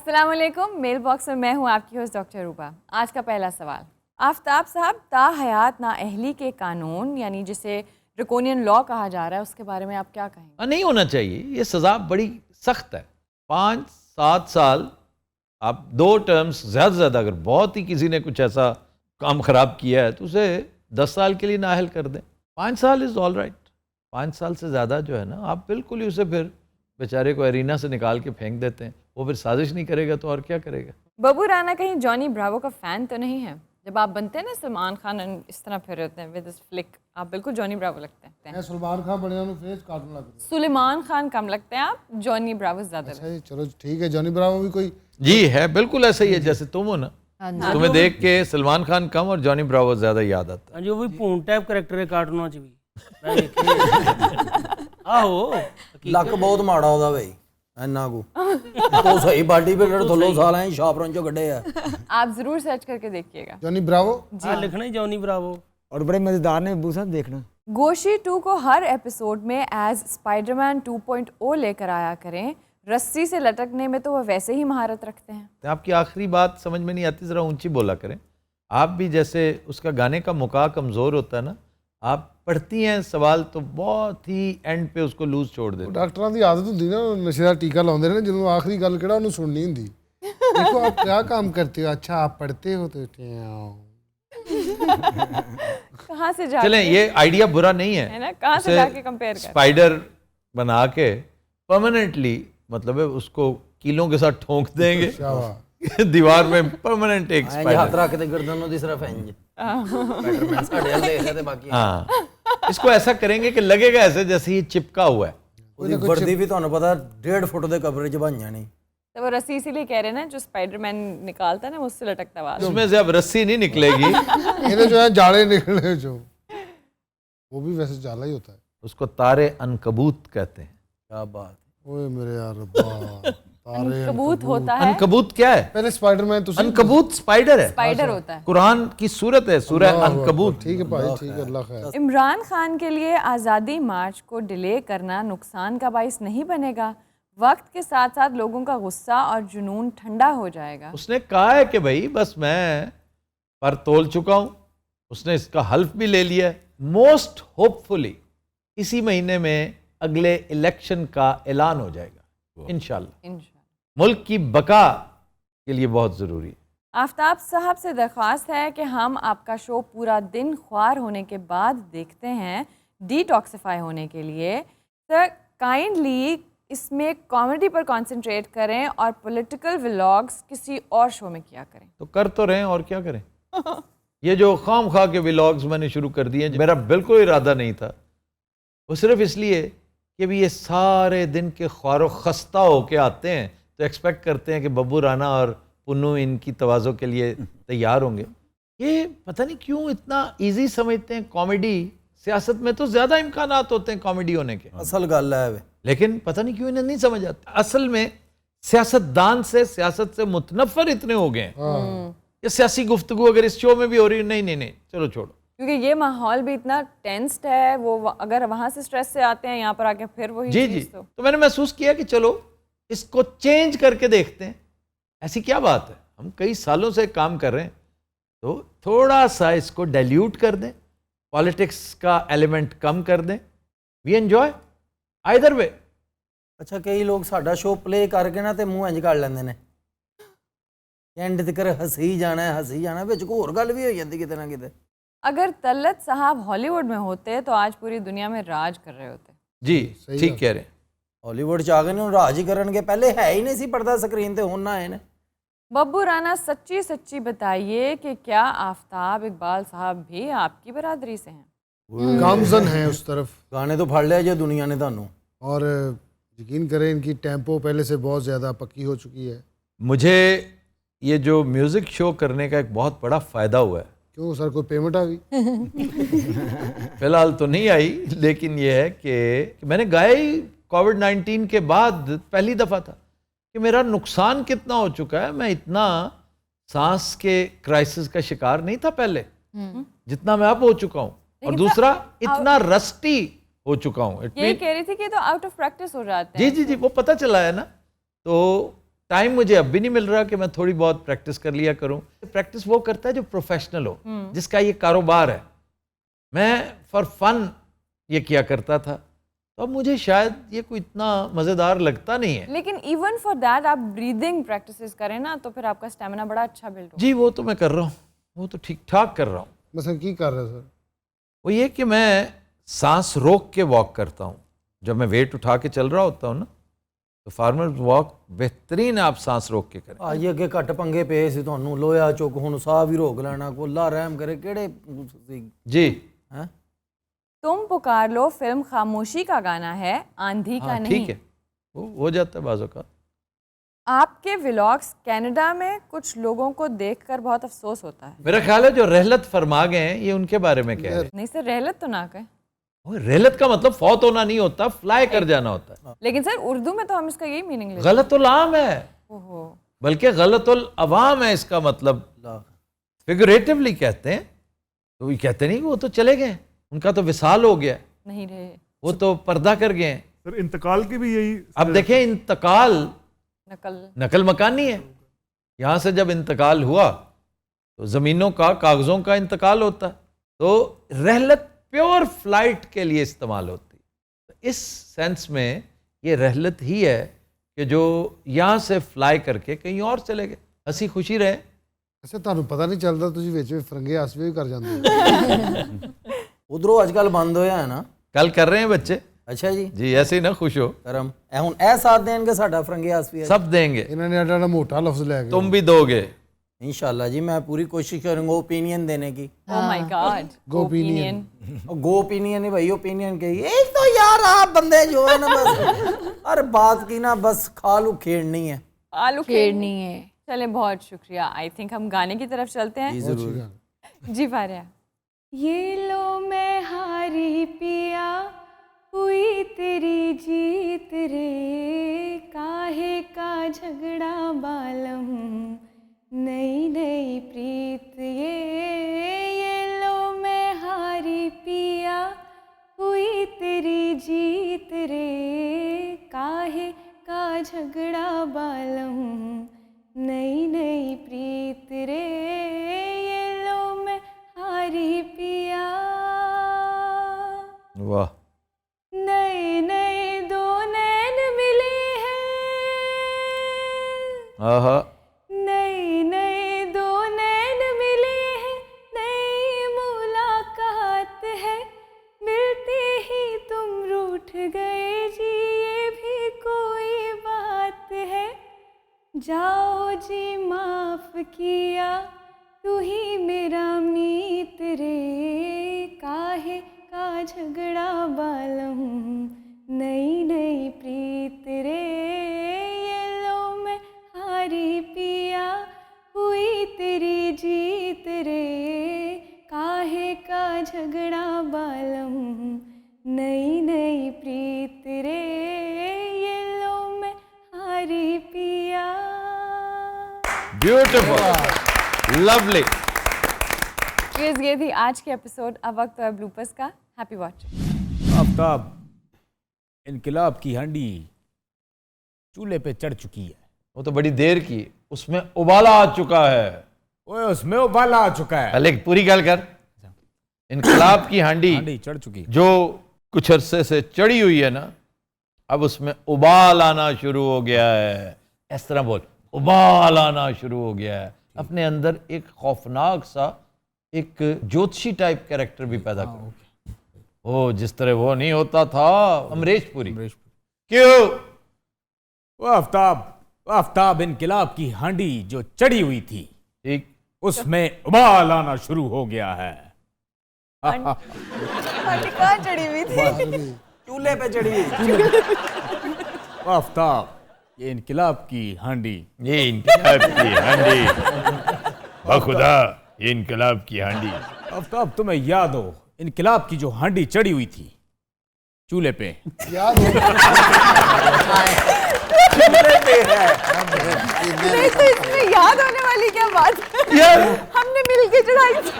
अस्सलाम वालेकुम। Mail box में मैं हूं आपकी होस्ट डॉक्टर रूबा। आज का पहला सवाल, आफ्ताब साहब, ताहयात नाअहली के कानून यानी जिसे ड्रैकोनियन लॉ कहा जा रहा है, उसके बारे में आप क्या कहेंगे? नहीं होना चाहिए। ये सज़ा बड़ी सख्त है, 5-7 साल। आप 2 टर्म्स ज़्यादा से ज़्यादा, अगर बहुत ही किसी ने कुछ ऐसा काम ख़राब किया है तो उसे 10 साल के लिए नाअहल कर दें। 5 साल इज़ ऑल राइट। 5 साल से ज़्यादा जो है ना, आप बिल्कुल ही उसे फिर बेचारे को एरिना से निकाल के फेंक देते हैं। वो फिर साजिश नहीं करेगा तो और क्या करेगा। बब्बू राना कहीं जॉनी ब्रावो का फ़ैन तो नहीं है? जब आप बनते हैं ना सलमान खान इस तरह फिर होते हैं विद दिस फ्लिक, आप बिल्कुल जॉनी ब्रावो लगते हैं। मैं सलमान खान बने फेस काटने लग गया। सुलेमान खान कम लगते हैं आप, जॉनी ब्रावो ज़्यादा लगते हैं। अच्छा चलो ठीक है, जॉनी ब्रावो भी कोई जी है, बिल्कुल ऐसा ही है जैसे तुम हो ना। तुम्हें देख के सलमान खान कम और जॉनी ब्रावो ज़्यादा याद आता है। जो भी भून टाइप करैक्टर है कार्टूनों च भी आहो ਲੱਕ ਬਹੁਤ ਮਾੜਾ ਉਹਦਾ ਬਈ ਇੰਨਾ ਕੋ ਉਹ ਸਹੀ ਬਾਡੀ ਬਿਲਡਰ ਥੱਲੋਂ ਸਾਲ ਐ ਸ਼ਾਪਰਨ ਚੋਂ ਕੱਢੇ ਆ आप ज़रूर सर्च करके देखिएगा। Johnny Bravo. हाँ लिखना ही जॉनी ब्रावो। और बड़े मज़ेदार ने बब्बू साहब देखना। गोशी 2 को हर एपिसोड में एज स्पाइडरमैन 2.0 लेकर आया करें। रस्सी से लटकने में तो वह वैसे ही महारत रखते हैं। तो आपकी आखिरी बात समझ में नहीं आती, ज़रा ऊंची बोला करें। आप भी जैसे उसका गाने का मुका कमज़ोर होता है ना, आप पढ़ती हैं सवाल तो बहुत ही एंड पे उसको लूज छोड़ देते। ਡਾਕਟਰਾਂ ਦੀ ਆਦਤ ਹੁੰਦੀ ਨਾ, ਨਸ਼ੇ ਦਾ ਟੀਕਾ ਲਾਉਂਦੇ ਨੇ, ਜਦੋਂ ਆਖਰੀ ਗੱਲ ਕਿਹੜਾ ਉਹਨੂੰ ਸੁਣਨੀ ਹੁੰਦੀ। देखो आप क्या काम करते हो? अच्छा आप पढ़ते हो तो कहाँ से जाके चलें, ये आइडिया बुरा नहीं है है ना, कहाँ से उसे जाके कंपेयर कर। स्पाइडर बना के परमानेंटली, मतलब है उसको कीलों के साथ ठोक देंगे दीवार में, परमानेंट एक ਐਂ स्पाइडर। ਹੱਥ ਰੱਖ ਕੇ ਗਰਦਨ ਨੂੰ ਦੀ ਸਿਰਫ ਇੰਜ ਸਪਾਈਡਰਮੈਨ ਸਾਡੇ ਵੱਲ ਦੇਖਦਾ ਤੇ ਬਾਕੀ हाँ, इसको ऐसा करेंगे कि लगेगा ऐसे जैसे ये चिपका हुआ है। ਉਹਦੀ ਵਰਦੀ ਵੀ ਤੁਹਾਨੂੰ ਪਤਾ 1.5 ਫੁੱਟ ਦੇ ਕਵਰੇ ਚ ਬਣ जानी। तो वो रस्सी इसीलिए कह रहे हैं ना, जो स्पाइडरमैन निकालता है ना, उससे लटकता हुआ। उसमें से अब रस्सी नहीं निकलेगी, ये जो है जाले निकले जो, वो भी वैसे जाला ही होता है। उसको तारे अनकबूत कहते हैं। क्या बात। ओए मेरे यार रब्बा, तारे कबूत होता है, अनकबूत क्या है? पहले स्पाइडरमैन तो अनकबूत स्पाइडर है, स्पाइडर होता है। कुरान की सूरत है, सूरह अनकबूत। ठीक है भाई, ठीक है, अल्लाह खैर। इमरान खान के लिए आज़ादी मार्च को डिले करना नुकसान का बाइस नहीं बनेगा। वक्त के साथ साथ लोगों का गुस्सा और जुनून ठंडा हो जाएगा। उसने कहा है कि भाई बस मैं पर तोल चुका हूं, उसने इसका हल्फ भी ले लिया है। मोस्ट होपफुली इसी महीने में अगले इलेक्शन का ऐलान हो जाएगा इंशाल्लाह। मुल्क की बका के लिए बहुत ज़रूरी है। आफ्ताब साहब से दरख्वास्त है कि हम आपका शो पूरा दिन ख्वार होने के बाद देखते हैं, डिटॉक्सिफाई होने के लिए। सर काइंडली इसमें कॉमेडी पर कंसंट्रेट करें और पॉलिटिकल व्लॉग्स किसी और शो में किया करें। तो कर तो रहे हैं और क्या करें। ये जो खाम खा के व्लॉग्स मैंने शुरू कर दिए, मेरा बिल्कुल इरादा नहीं था। वो सिर्फ इसलिए कि भी ये सारे दिन के ख्वारो खस्ता होके आते हैं तो एक्सपेक्ट करते हैं कि बब्बू राना और पुन्नू इनकी तवाज़ो के लिए तैयार होंगे। ये पता नहीं क्यों इतना इजी समझते हैं कॉमेडी। सियासत में तो ज़्यादा इम्कानात होते हैं कॉमेडी होने के, असल गल है वे, लेकिन पता नहीं क्यों इन्हें नहीं समझ आता। असल में सियासतदान से, सियासत से मुतनफ़र इतने हो गए हैं। ये सियासी गुफ्तगू अगर इस शो में भी हो रही है, नहीं चलो छोड़ो, क्योंकि ये माहौल भी इतना टेंस्ड है। वो अगर वहाँ से स्ट्रेस से आते हैं, यहाँ पर आके फिर वही जी चीज़ तो मैंने महसूस किया कि चलो इसको चेंज करके देखते हैं। ऐसी क्या बात है, हम कई सालों से काम कर रहे हैं, तो थोड़ा सा इसको डाइल्यूट कर दें, पॉलिटिक्स का एलिमेंट कम कर दें। We enjoy either way. ਅੱਛਾ ਕਈ ਲੋਕ ਸਾਡਾ ਸ਼ੋਅ ਪਲੇ ਕਰਕੇ ਨਾ ਤੇ ਮੂੰਹ ਇੰਜ ਕਰ ਲੈਂਦੇ ਨੇ, ਐਂਡ ਤੱਕ ਹੱਸੀ ਜਾਣਾ ਵਿੱਚ ਹੋਰ ਗੱਲ ਵੀ ਹੋ ਜਾਂਦੀ ਕਿਤੇ ਨਾ ਕਿਤੇ। अगर तलत साहब हॉलीवुड में होते तो आज पूरी दुनिया में राज कर रहे होते। जी ठीक कह रहे हैं। ਹਾਲੀਵੁੱਡ ਚ ਆ ਗਏ ਨੇ, ਹੁਣ ਰਾਜ ਹੀ ਕਰਨਗੇ। ਪਹਿਲੇ ਹੈ ਹੀ नहीं सी पर्दा स्क्रीन ਤੇ, ਹੁਣ ਆਏ ਨੇ। बब्बू राना सच्ची सच्ची बताइए कि क्या आफ्ताब इकबाल साहब भी आपकी बरादरी से हैं? गामजन है उस तरफ। गाने तो फड़ लिया जो दुनिया ने ਤੁਹਾਨੂੰ। और यकीन करें इनकी टेम्पो पहले से बहुत ज़्यादा पक्की हो चुकी है। मुझे ये जो म्यूज़िक शो करने का एक बहुत बड़ा फ़ायदा हुआ है। क्यों सर, कोई पेमेंट आ गई? फिलहाल तो नहीं आई, लेकिन ये है कि मैंने गाया ही कोविड-19 के बाद पहली दफ़ा था कि मेरा नुकसान कितना हो चुका है। मैं इतना सांस के क्राइसिस का शिकार नहीं था पहले जितना मैं अब हो चुका हूँ, और दूसरा इतना रस्टी हो चुका हूँ। ये कह रही थी कि तो आउट ऑफ प्रैक्टिस हो जाते हैं। जी वो पता चला है ना। तो टाइम मुझे अब भी नहीं मिल रहा कि मैं थोड़ी बहुत प्रैक्टिस कर लिया करूं। प्रैक्टिस वो करता है जो प्रोफेशनल हो, जिसका ये कारोबार है। मैं फॉर फन ये किया करता था, तो अब मुझे शायद ये कोई इतना मज़ेदार लगता नहीं है। लेकिन इवन फॉर दैट आप ब्रीदिंग प्रैक्टिसेस करें ना, तो फिर आपका स्टेमिना बड़ा अच्छा बिल्ड हो। जी वो तो मैं कर रहा हूँ, वो तो ठीक ठाक कर रहा हूँ। मतलब की कर रहे हो सर? वो ये कि मैं सांस रोक के वॉक करता हूँ। जब मैं वेट उठा के चल रहा होता हूँ ना, तो फार्मर्स वॉक बेहतरीन है, आप सांस रोक के करें। ਆਈਏ ਅੱਗੇ ਘੱਟ ਪੰਗੇ ਪਏ ਸੀ ਤੁਹਾਨੂੰ, ਲੋਇਆ ਚੁੱਕ ਹੁਣ ਸਾਹ ਵੀ ਰੋਕ ਲੈਣਾ, ਕੋਲਾ ਰਹਿਮ ਕਰੇ ਕਿਹੜੇ ਸੀ जी ਹੈ। तुम पुकार लो फिल्म खामोशी का गाना है, आंधी का हाँ नहीं। ठीक है, वो हो जाता है बाजों का। आपके व्लॉग्स कनाडा में कुछ लोगों को देखकर बहुत अफसोस होता है। मेरा ख्याल है जो रहलत फरमा गए हैं ये उनके बारे में कह रहे हैं। नहीं सर, रहलत तो ना कहें। ओए, रहलत का मतलब फौत होना नहीं होता, फ्लाई कर जाना होता है। लेकिन सर उर्दू में तो हम इसका यही मीनिंग लेते गलतुल आम है, हैं। ओहो, बल्कि गलतुल अवाम है इसका मतलब। फिगरेटिवली कहते हैं, तो ये कहते नहीं कि वो तो चले गए, उनका तो विसाल हो गया, नहीं रहे। वो तो पर्दा कर गए हैं। सर इंतकाल की भी यही अब देखें, इंतकाल नकल। नकल मकानी है। यहाँ से जब इंतकाल हुआ तो ज़मीनों का, कागज़ों का इंतकाल होता है, तो रहलत प्योर फ्लाइट के लिए इस्तेमाल होती है। तो इस सेंस में ये रहलत ही है कि जो यहाँ से फ्लाई करके कहीं और चले गए, हंसी खुशी रहे। ਅੱਛਾ, ਤੁਹਾਨੂੰ ਪਤਾ ਨਹੀਂ ਚੱਲਦਾ, ਤੁਸੀਂ ਵਿੱਚ ਵਿੱਚ ਫਰੰਗੇ ਆਸਵੇ ਵੀ ਕਰ ਜਾਂਦੇ ਹੋ। ਉਧਰੋਂ ਅੱਜ ਕੱਲ ਬੰਦ ਹੋਇਆ ਹੈ ਨਾ। कल कर रहे हैं बच्चे ਅੱਛਾ ਜੀ, जी, ऐसे ही ना खुश हो, ਕਰਮ ਇਹ ਹੁਣ ਇਹ ਸਾਥ ਦੇਣਗੇ ਸਾਡਾ ਫਰੰਗੇ ਆਸਫੀ। सब देंगे, ਇਹਨਾਂ ਨੇ ਐਡਾ ਮੋਟਾ ਲਫ਼ਜ਼ ਲੈ ਕੇ तुम भी दोगे। इंशाल्लाह जी, मैं पूरी कोशिश करूंगा ओपिनियन देने की। Oh my God, Opinion। और गो ओपिनियन नहीं भाई, ओपिनियन के एक तो यार आप बंदे जो है ना बस हर बात की ना बस खालू खेड़नी है। आलू खेड़नी है। चले, बहुत शुक्रिया। आई थिंक हम गाने की तरफ चलते हैं। जी फारिया। ये लो मैं हारी पिया, हुई तेरी जीत रे, काहे का झगड़ा बालम, नई नई प्रीत ये लो मैं हारी पिया, हुई तेरी जीत रे, काहे का झगड़ा बालम, नई नई प्रीत रे, ये लो मैं हारी पिया। वाह, नए नए दो नैन मिले हैं, आहा, नए नए दो नैन मिले हैं, नई मुलाकात है, मिलते ही तुम रूठ गए जी, ये भी कोई बात है, जाओ जी माफ किया, तू ही मेरा मीत रे, काहे का झगड़ा बालम, नई नई प्रीत रे, ये लो मैं हारी पिया, हुई तेरी जीत रे, काहे का झगड़ा बालम, नई नई प्रीत रे, ये लो मैं हारी पिया। Beautiful, lovely. ये थी आज के एपिसोड। अब वक्त है ब्लूपर्स का। Happy watch. आफ्ताब, इनकलाब की हांडी चूल्हे पे चढ़ चुकी है। वो तो बड़ी देर की, उसमें उबाला आ चुका है। ओए, उसमें उबाला आ चुका है। पहले एक पूरी गल कर। इनकलाब की हांडी हांडी चढ़ चुकी है। जो कुछ अरसे से चढ़ी हुई है ना, अब उसमें उबाल आना शुरू हो गया है। इस तरह बोल, उबाल आना शुरू हो गया है। अपने अंदर एक खौफनाक सा एक ज्योतिषी टाइप कैरेक्टर भी पैदा करो। ओ, जिस तरह वो नहीं होता था अमरीश पुरी। क्यों? वो आफ्ताब, इनकलाब की हांडी जो चढ़ी हुई थी, ठीक, उसमें उबाल आना शुरू हो गया है। कहाँ चढ़ी हुई थी? चूल्हे पे चढ़ी हुई। आफ्ताब, ये इनकलाब की हांडी, ये इनकलाब की हांडी, बखुदा ये इनकलाब की हांडी। आफ्ताब, तुम्हें याद हो इनकलाब की जो हांडी चढ़ी हुई थी चूल्हे पे? याद हो नहीं तो इसमें याद होने वाली क्या बात है? यार हमने मिलके चढ़ाई थी।